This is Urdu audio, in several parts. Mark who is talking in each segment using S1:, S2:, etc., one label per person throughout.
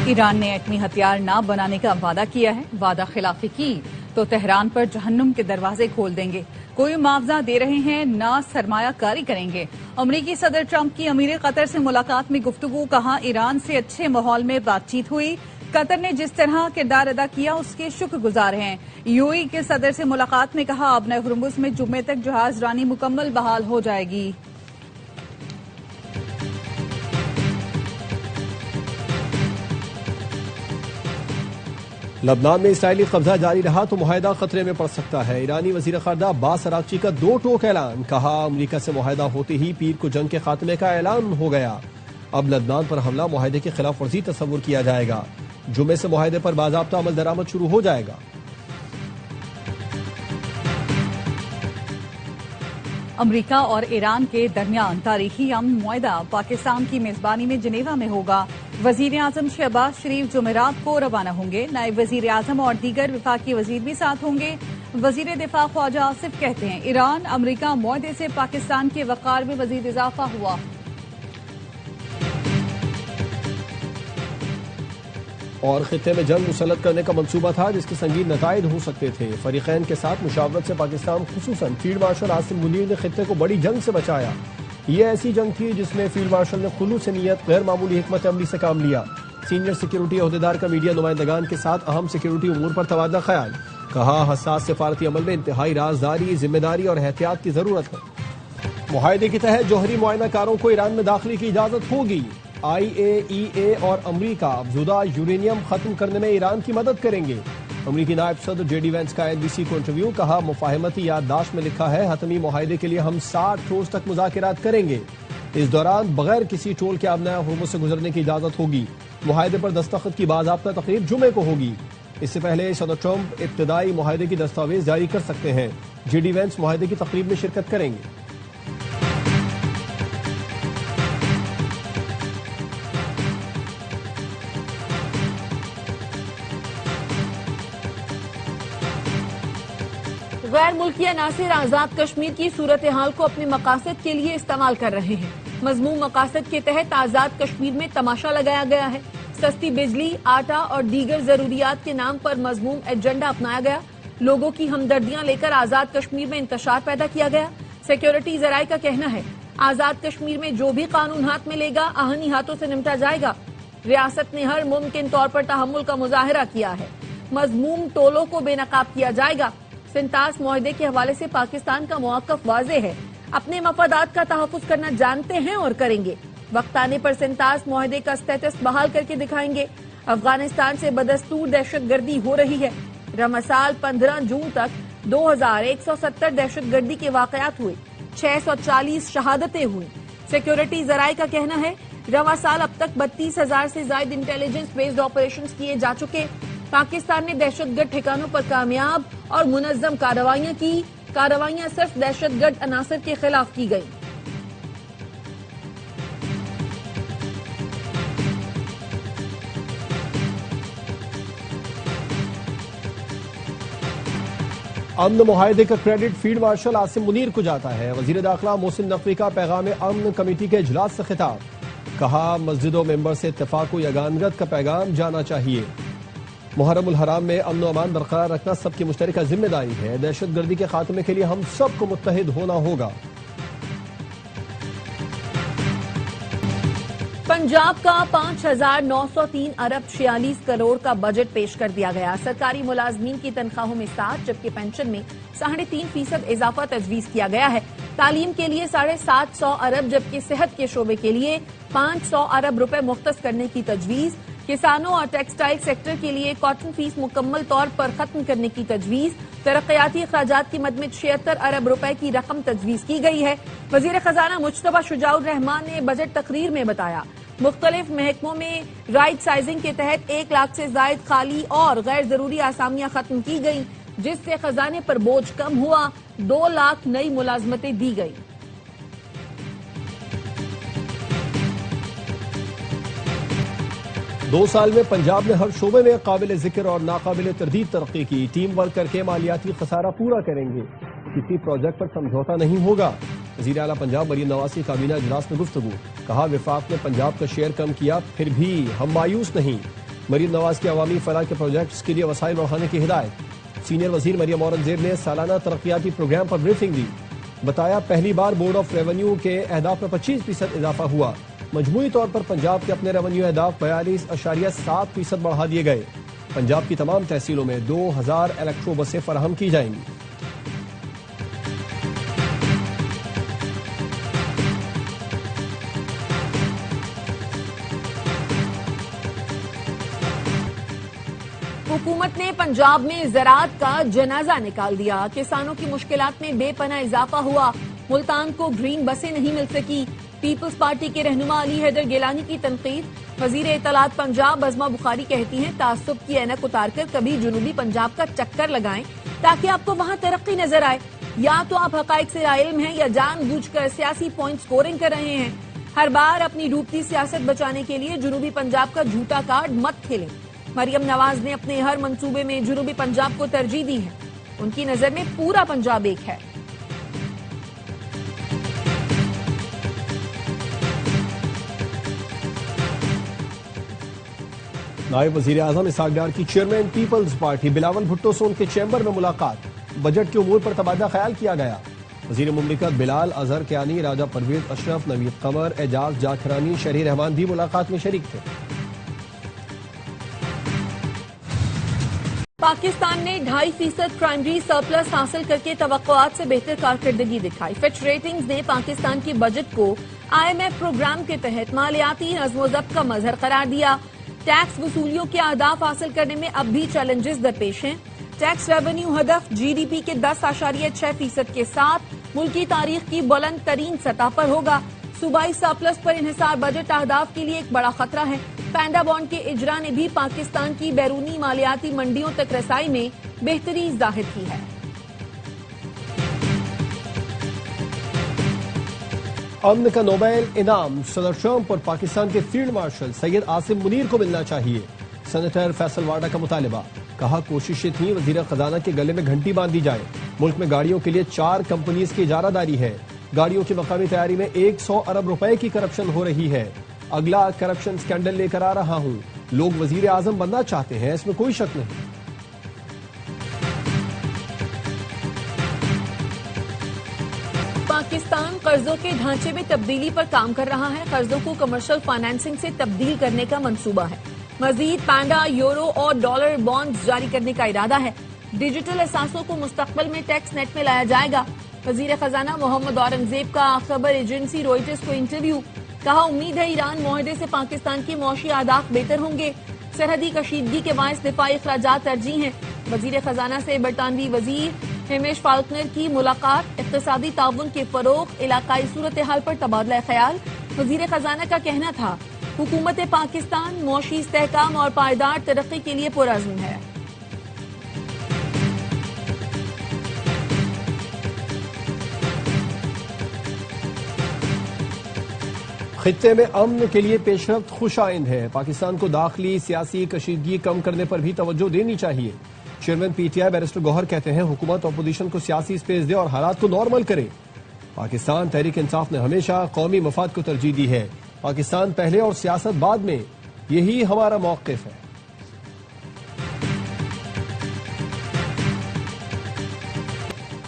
S1: ایران نے ایٹمی ہتھیار نہ بنانے کا وعدہ کیا ہے. وعدہ خلافی کی تو تہران پر جہنم کے دروازے کھول دیں گے. کوئی معاوضہ دے رہے ہیں نہ سرمایہ کاری کریں گے. امریکی صدر ٹرمپ کی امیر قطر سے ملاقات میں گفتگو. کہا ایران سے اچھے ماحول میں بات چیت ہوئی. قطر نے جس طرح کردار ادا کیا اس کے شکر گزار ہیں. یو اے ای کے صدر سے ملاقات میں کہا ابن ہرمز میں جمعے تک جہاز رانی مکمل بحال ہو جائے گی.
S2: لبنان میں اسرائیلی قبضہ جاری رہا تو معاہدہ خطرے میں پڑ سکتا ہے. ایرانی وزیر خارجہ عباس عراقچی کا 2 ٹوک اعلان. کہا امریکہ سے معاہدہ ہوتے ہی پیر کو جنگ کے خاتمے کا اعلان ہو گیا. اب لبنان پر حملہ معاہدے کی خلاف ورزی تصور کیا جائے گا. جمعے سے معاہدے پر باضابطہ عمل درآمد شروع ہو جائے گا.
S1: امریکہ اور ایران کے درمیان تاریخی امن معاہدہ پاکستان کی میزبانی میں جنیوا میں ہوگا. وزیر اعظم شہباز شریف جمعرات کو روانہ ہوں گے. نائب وزیر اعظم اور دیگر وفاقی وزیر بھی ساتھ ہوں گے. وزیر دفاع خواجہ آصف کہتے ہیں ایران امریکہ معاہدے سے پاکستان کے وقار میں مزید اضافہ ہوا.
S2: اور خطے میں جنگ مسلط کرنے کا منصوبہ تھا جس کے سنگین نتائج ہو سکتے تھے. فریقین کے ساتھ مشاورت سے پاکستان خصوصاً فیلڈ مارشل عاصم منیر نے خطے کو بڑی جنگ سے بچایا. یہ ایسی جنگ تھی جس میں فیلڈ مارشل نے خلوص نیت غیر معمولی حکمت عملی سے کام لیا. سینئر سیکیورٹی عہدیدار کا میڈیا نمائندگان کے ساتھ اہم سیکیورٹی امور پر تبادلہ خیال. کہا حساس سفارتی عمل میں انتہائی رازداری، ذمہ داری اور احتیاط کی ضرورت ہے. معاہدے کے تحت جوہری معائنہ کاروں کو ایران میں داخلے کی اجازت ہوگی. IAEA اور امریکہ افزودہ یورینیم ختم کرنے میں ایران کی مدد کریں گے. امریکی نائب صدر JD وینس کا NBC کو انٹرویو. کہا مفاہمتی یادداشت میں لکھا ہے حتمی معاہدے کے لیے ہم 60 روز تک مذاکرات کریں گے. اس دوران بغیر کسی ٹول کے ابن ہرمز سے گزرنے کی اجازت ہوگی. معاہدے پر دستخط کی باضابطہ تقریب جمعے کو ہوگی. اس سے پہلے صدر ٹرمپ ابتدائی معاہدے کی دستاویز جاری کر سکتے ہیں. JD وینس معاہدے کی تقریب میں شرکت کریں گے.
S3: غیر ملکی عناصر آزاد کشمیر کی صورتحال کو اپنے مقاصد کے لیے استعمال کر رہے ہیں. مذموم مقاصد کے تحت آزاد کشمیر میں تماشا لگایا گیا ہے. سستی بجلی، آٹا اور دیگر ضروریات کے نام پر مذموم ایجنڈا اپنایا گیا. لوگوں کی ہمدردیاں لے کر آزاد کشمیر میں انتشار پیدا کیا گیا. سیکیورٹی ذرائع کا کہنا ہے آزاد کشمیر میں جو بھی قانون ہاتھ میں لے گا آہنی ہاتھوں سے نمٹا جائے گا. ریاست نے ہر ممکن طور پر تحمل کا مظاہرہ کیا ہے. مذموم ٹولوں کو بے نقاب کیا جائے گا. سنتاس معاہدے کے حوالے سے پاکستان کا موقف واضح ہے. اپنے مفادات کا تحفظ کرنا جانتے ہیں اور کریں گے. وقت آنے پر سنتاس معاہدے کا اسٹیٹس بحال کر کے دکھائیں گے. افغانستان سے بدستور دہشت گردی ہو رہی ہے. رمضان سال 15 جون تک 2170 دہشت گردی کے واقعات ہوئے. 640 شہادتیں ہوئیں. سیکیورٹی ذرائع کا کہنا ہے رواں سال اب تک 32,000 سے زائد انٹیلیجنس بیسڈ آپریشنز کیے جا چکے. پاکستان نے دہشت گرد ٹھکانوں پر کامیاب اور منظم کارروائیاں کی. کارروائیاں صرف دہشت گرد عناصر کے خلاف کی گئی.
S2: امن معاہدے کا credit field marshal Asim Munir کو جاتا ہے. وزیر داخلہ محسن نقوی کا پیغام امن کمیٹی کے اجلاس سے خطاب. کہا مسجد و ممبر سے اتفاق و یگانگت کا پیغام جانا چاہیے. محرم الحرام میں امن و امان برقرار رکھنا سب کی مشترکہ ذمہ داری ہے. دہشت گردی کے خاتمے کے لیے ہم سب کو متحد ہونا ہوگا.
S3: پنجاب کا 5,903 ارب 46 کروڑ کا بجٹ پیش کر دیا گیا. سرکاری ملازمین کی تنخواہوں میں 7 جبکہ پینشن میں 3.5% اضافہ تجویز کیا گیا ہے. تعلیم کے لیے 750 ارب جبکہ صحت کے شعبے کے لیے 500 ارب روپے مختص کرنے کی تجویز. کسانوں اور ٹیکسٹائل سیکٹر کے لیے کاٹن فیس مکمل طور پر ختم کرنے کی تجویز. ترقیاتی اخراجات کی مد میں 76 ارب روپے کی رقم تجویز کی گئی ہے. وزیر خزانہ مجتبی شجاع الرحمان نے بجٹ تقریر میں بتایا مختلف محکموں میں رائٹ سائزنگ کے تحت 1 لاکھ سے زائد خالی اور غیر ضروری آسامیاں ختم کی گئیں جس سے خزانے پر بوجھ کم ہوا. 2 لاکھ نئی ملازمتیں دی گئی.
S2: دو سال میں پنجاب نے ہر شعبے میں قابل ذکر اور ناقابل تردید ترقی کی. ٹیم ورک کر کے مالیاتی خسارہ پورا کریں گے. کسی پروجیکٹ پر سمجھوتا نہیں ہوگا. وزیر اعلیٰ پنجاب مریم نواز کی کابینہ اجلاس میں گفتگو. کہا وفاق نے پنجاب کا شیئر کم کیا پھر بھی ہم مایوس نہیں. مریم نواز کی عوامی فلاح کے پروجیکٹس کے لیے وسائل بڑھانے کی ہدایت۔ سینئر وزیر مریم اورنگزیب نے سالانہ ترقیاتی پروگرام پر بریفنگ دی۔ بتایا پہلی بار بورڈ آف ریونیو کے اہداف میں 25% اضافہ ہوا۔ مجموعی طور پر پنجاب کے اپنے ریونیو اہداف 42.7% بڑھا دیے گئے۔ پنجاب کی تمام تحصیلوں میں 2000 الیکٹرو بسیں فراہم کی جائیں گی۔
S3: حکومت نے پنجاب میں زراعت کا جنازہ نکال دیا۔ کسانوں کی مشکلات میں بے پناہ اضافہ ہوا۔ ملتان کو گرین بسیں نہیں مل سکی۔ پیپلز پارٹی کے رہنما علی حیدر گیلانی کی تنقید۔ وزیر اطلاعات پنجاب عظمہ بخاری کہتی ہیں تعصب کی اینک اتار کر کبھی جنوبی پنجاب کا چکر لگائیں تاکہ آپ کو وہاں ترقی نظر آئے۔ یا تو آپ حقائق سے علم ہیں یا جان بوجھ کر سیاسی پوائنٹ سکورنگ کر رہے ہیں۔ ہر بار اپنی ڈوبتی سیاست بچانے کے لیے جنوبی پنجاب کا جھوٹا کارڈ مت کھیلیں۔ مریم نواز نے اپنے ہر منصوبے میں جنوبی پنجاب کو ترجیح دی ہے۔ ان کی نظر میں پورا پنجاب ایک ہے۔
S2: نائب وزیر اعظم اسحاق ڈار کی chairman Peoples Party Bilawal Bhutto سے ان کے چیمبر میں ملاقات۔ بجٹ کے امور پر تبادلہ خیال کیا گیا۔ وزیر مملکت بلال اظہر کیانی، راجہ پرویز اشرف، نوید قمر، اعجاز جاکھرانی، شہری رحمان بھی ملاقات میں شریک تھے۔
S3: پاکستان نے 2.5% پرائمری سرپلس حاصل کر کے توقعات سے بہتر کارکردگی دکھائی۔ فچ ریٹنگز نے پاکستان کے بجٹ کو IMF پروگرام کے تحت مالیاتی نظم و ضبط کا مظہر قرار دیا۔ ٹیکس وصولیوں کے اہداف حاصل کرنے میں اب بھی چیلنجز درپیش ہیں۔ ٹیکس ریونیو ہدف GDP کے 10.6% کے ساتھ ملکی تاریخ کی بلند ترین سطح پر ہوگا۔ صوبائی سرپلس پر انحصار بجٹ اہداف کے لیے ایک بڑا خطرہ ہے۔ پینڈا بانڈ کے اجرا نے بھی پاکستان کی بیرونی مالیاتی منڈیوں تک رسائی میں بہتری ظاہر کی ہے۔
S2: امن کا نوبیل انعام صدر ٹرمپ اور پاکستان کے فیلڈ مارشل سید عاصم منیر کو ملنا چاہیے۔ سینیٹر فیصل واڈا کا مطالبہ۔ کہا کوششیں تھیں وزیر خزانہ کے گلے میں گھنٹی باندھی جائے۔ ملک میں گاڑیوں کے لیے 4 کمپنیز کی اجارہ داری ہے۔ گاڑیوں کی مقامی تیاری میں 100 ارب روپے کی کرپشن ہو رہی ہے۔ اگلا کرپشن سکینڈل لے کر آ رہا ہوں۔ لوگ وزیر اعظم بننا چاہتے ہیں، اس میں کوئی شک نہیں۔
S3: پاکستان قرضوں کے ڈھانچے میں تبدیلی پر کام کر رہا ہے۔ قرضوں کو کمرشل فائنینسنگ سے تبدیل کرنے کا منصوبہ ہے۔ مزید پینڈا، یورو اور ڈالر بانڈز جاری کرنے کا ارادہ ہے۔ ڈیجیٹل اثاثوں کو مستقبل میں ٹیکس نیٹ میں لایا جائے گا۔ وزیر خزانہ محمد اورنگزیب کا خبر ایجنسی روئٹرز کو انٹرویو۔ کہا امید ہے ایران معاہدے سے پاکستان کے معاشی اہداف بہتر ہوں گے۔ سرحدی کشیدگی کے باعث دفاعی اخراجات ترجیح ہیں۔ وزیر خزانہ سے برطانوی وزیر ہمیش فالکنر کی ملاقات۔ اقتصادی تعاون کے فروغ، علاقائی صورتحال پر تبادلہ خیال۔ وزیر خزانہ کا کہنا تھا حکومت پاکستان معاشی استحکام اور پائیدار ترقی کے لیے پرعزم ہے۔
S2: خطے میں امن کے لیے پیش رفت خوش آئند ہے۔ پاکستان کو داخلی سیاسی کشیدگی کم کرنے پر بھی توجہ دینی چاہیے۔ چیئرمین PTI بیرسٹر گوہر کہتے ہیں حکومت اپوزیشن کو سیاسی اسپیس دے اور حالات کو نارمل کرے۔ پاکستان تحریک انصاف نے ہمیشہ قومی مفاد کو ترجیح دی ہے۔ پاکستان پہلے اور سیاست بعد میں، یہی ہمارا موقف ہے۔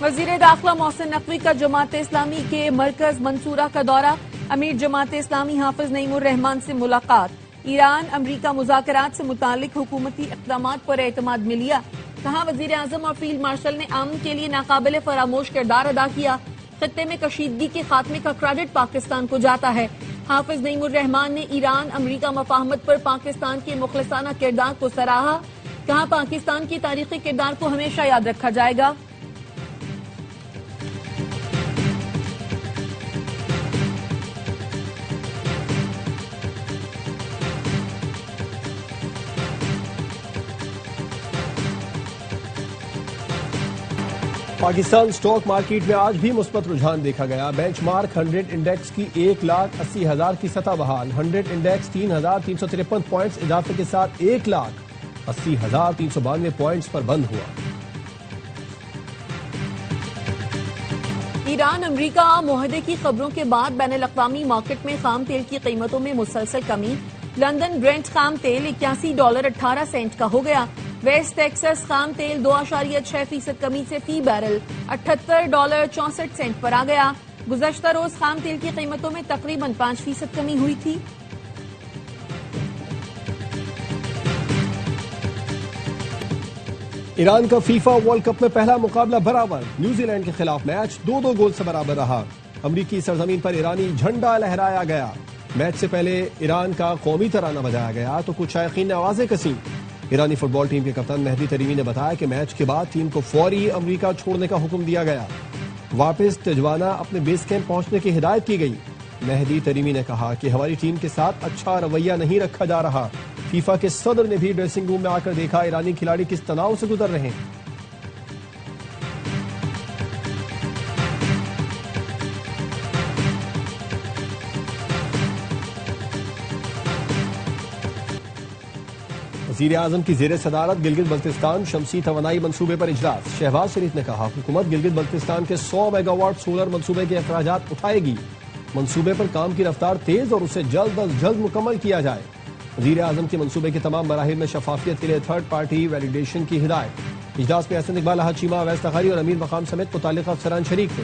S3: وزیر داخلہ محسن نقوی کا جماعت اسلامی کے مرکز منصورہ کا دورہ۔ امیر جماعت اسلامی حافظ نعیم الرحمان سے ملاقات۔ ایران امریکہ مذاکرات سے متعلق حکومتی اقدامات پر اعتماد میں لیا۔ کہا وزیر اعظم اور فیلڈ مارشل نے امن کے لیے ناقابل فراموش کردار ادا کیا۔ خطے میں کشیدگی کے خاتمے کا کریڈٹ پاکستان کو جاتا ہے۔ حافظ نعیم الرحمان نے ایران امریکہ مفاہمت پر پاکستان کے مخلصانہ کردار کو سراہا۔ کہا پاکستان کی تاریخی کردار کو ہمیشہ یاد رکھا جائے گا۔
S2: پاکستان سٹاک مارکیٹ میں آج بھی مثبت رجحان دیکھا گیا۔ بینچ مارک 100 انڈیکس کی 1,80,000 کی سطح بحال۔ 100 انڈیکس 3,353 پوائنٹس اضافے کے ساتھ 1,80,392 پوائنٹس پر بند ہوا۔
S3: ایران امریکہ معاہدے کی خبروں کے بعد بین الاقوامی مارکیٹ میں خام تیل کی قیمتوں میں مسلسل کمی. لندن برینٹ خام تیل $81.18 کا ہو گیا. ویسٹ ٹیکسس خام تیل 2.6% کمی سے فی بیرل $78.64 پر آ گیا. گزشتہ روز خام تیل کی قیمتوں میں تقریباً 5% کمی ہوئی تھی.
S2: ایران کا فیفا ورلڈ کپ میں پہلا مقابلہ برابر. نیوزی لینڈ کے خلاف میچ 2-2 گول سے برابر رہا. امریکی سرزمین پر ایرانی جھنڈا لہرایا گیا. میچ سے پہلے ایران کا قومی ترانہ بجایا گیا تو کچھ شائقین نے آوازیں کسیں. ایرانی فٹ بال ٹیم کے کپتان مہدی تریمی نے بتایا کہ میچ کے بعد ٹیم کو فوری امریکہ چھوڑنے کا حکم دیا گیا. واپس تجوانا اپنے بیس کیمپ پہنچنے کی ہدایت کی گئی. مہدی تریمی نے کہا کہ ہماری ٹیم کے ساتھ اچھا رویہ نہیں رکھا جا رہا. فیفا کے صدر نے بھی ڈریسنگ روم میں آ کر دیکھا ایرانی کھلاڑی کس تناؤ سے گزر رہے ہیں. وزیر اعظم کی زیر صدارت گلگت بلتستان شمسی توانائی منصوبے پر اجلاس. شہباز شریف نے کہا حکومت گلگت بلتستان کے 100 میگا واٹ سولر منصوبے کے اخراجات اٹھائے گی. منصوبے پر کام کی رفتار تیز اور اسے جلد از جلد مکمل کیا جائے. وزیر اعظم کے منصوبے کے تمام مراحل میں شفافیت کے لیے تھرڈ پارٹی ویلیڈیشن کی ہدایت. اجلاس میں احسن اقبال، احد چیمہ، اویس تخاری اور امیر مقام سمیت متعلقہ افسران شریک تھے.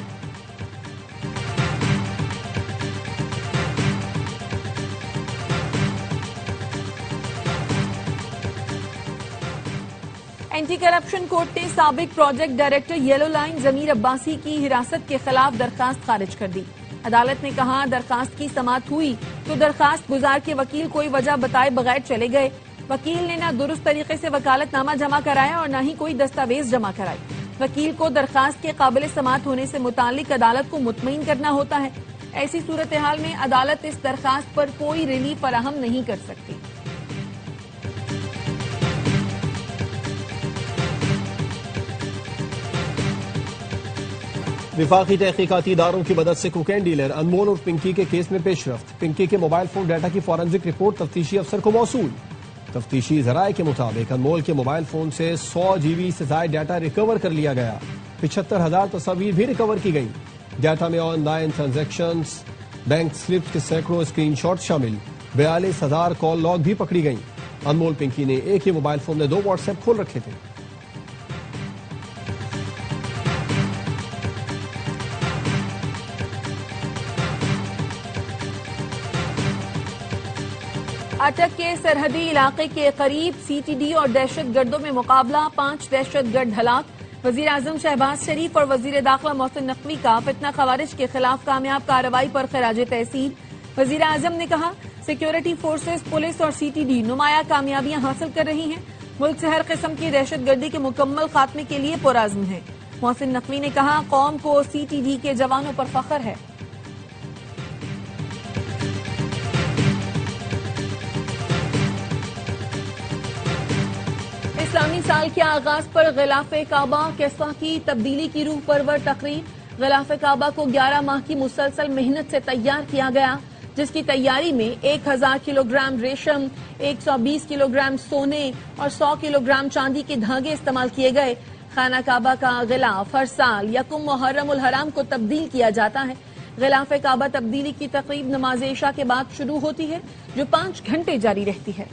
S3: اینٹی کرپشن کورٹ نے سابق پروجیکٹ ڈائریکٹر یلو لائن ضمیر عباسی کی حراست کے خلاف درخواست خارج کر دی. عدالت نے کہا درخواست کی سماعت ہوئی تو درخواست گزار کے وکیل کوئی وجہ بتائے بغیر چلے گئے. وکیل نے نہ درست طریقے سے وکالت نامہ جمع کرایا اور نہ ہی کوئی دستاویز جمع کرائی. وکیل کو درخواست کے قابل سماعت ہونے سے متعلق عدالت کو مطمئن کرنا ہوتا ہے. ایسی صورتحال میں عدالت اس درخواست پر کوئی ریلیف فراہم نہیں کر سکتی.
S2: وفاقی تحقیقاتی اداروں کی مدد سے کوکین ڈیلر انمول اور پنکی کے کیس میں پیش رفت. پنکی کے موبائل فون ڈیٹا کی فورنزک رپورٹ تفتیشی افسر کو موصول. تفتیشی ذرائع کے مطابق انمول کے موبائل فون سے 100 GB سے زائد ڈیٹا ریکور کر لیا گیا. 75,000 تصاویر بھی ریکور کی گئیں. ڈیٹا میں on line transactions, bank slips کے سینکڑوں اسکرین شاٹ شامل. 42,000 کال لاگ بھی پکڑی گئیں. انمول پنکی نے ایک ہی موبائل فون میں 2 واٹس ایپ کھول رکھے تھے.
S3: اٹک کے سرحدی علاقے کے قریب CTD اور دہشت گردوں میں مقابلہ، 5 دہشت گرد ہلاک. وزیر اعظم شہباز شریف اور وزیر داخلہ محسن نقوی کا فتنہ خوارج کے خلاف کامیاب کارروائی پر خراج تحسین. وزیر اعظم نے کہا سیکیورٹی فورسز، پولیس اور CTD نمایاں کامیابیاں حاصل کر رہی ہیں. ملک سے ہر قسم کی دہشت گردی کے مکمل خاتمے کے لیے پرعزم ہے. محسن نقوی نے کہا قوم کو CTD کے جوانوں پر فخر ہے. اسلامی سال کے آغاز پر غلاف کعبہ کسوہ کی تبدیلی کی روح پرور تقریب. غلاف کعبہ کو 11 ماہ کی مسلسل محنت سے تیار کیا گیا، جس کی تیاری میں 1000 کلو گرام ریشم، 120 کلو گرام سونے اور 100 کلو گرام چاندی کے دھاگے استعمال کیے گئے. خانہ کعبہ کا غلاف ہر سال 1 محرم الحرام کو تبدیل کیا جاتا ہے. غلاف کعبہ تبدیلی کی تقریب نماز عشاء کے بعد شروع ہوتی ہے، جو 5 گھنٹے جاری رہتی ہے.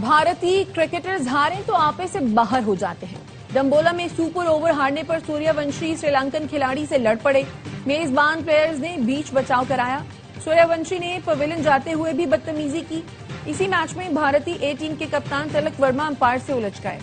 S3: بھارتی کرکٹرز ہاریں تو آپے سے باہر ہو جاتے ہیں. ڈمبولا میں سپر اوور ہارنے پر سوریہ ونشی سری لنکن کھلاڑی سے لڑ پڑے. میزبان پلیئرز نے بیچ بچاؤ کرایا. سوریہ ونشی نے پویلین جاتے ہوئے بھی بدتمیزی کی. اسی میچ میں بھارتی A ٹیم کے کپتان تلک ورما امپائر سے الجھ گئے.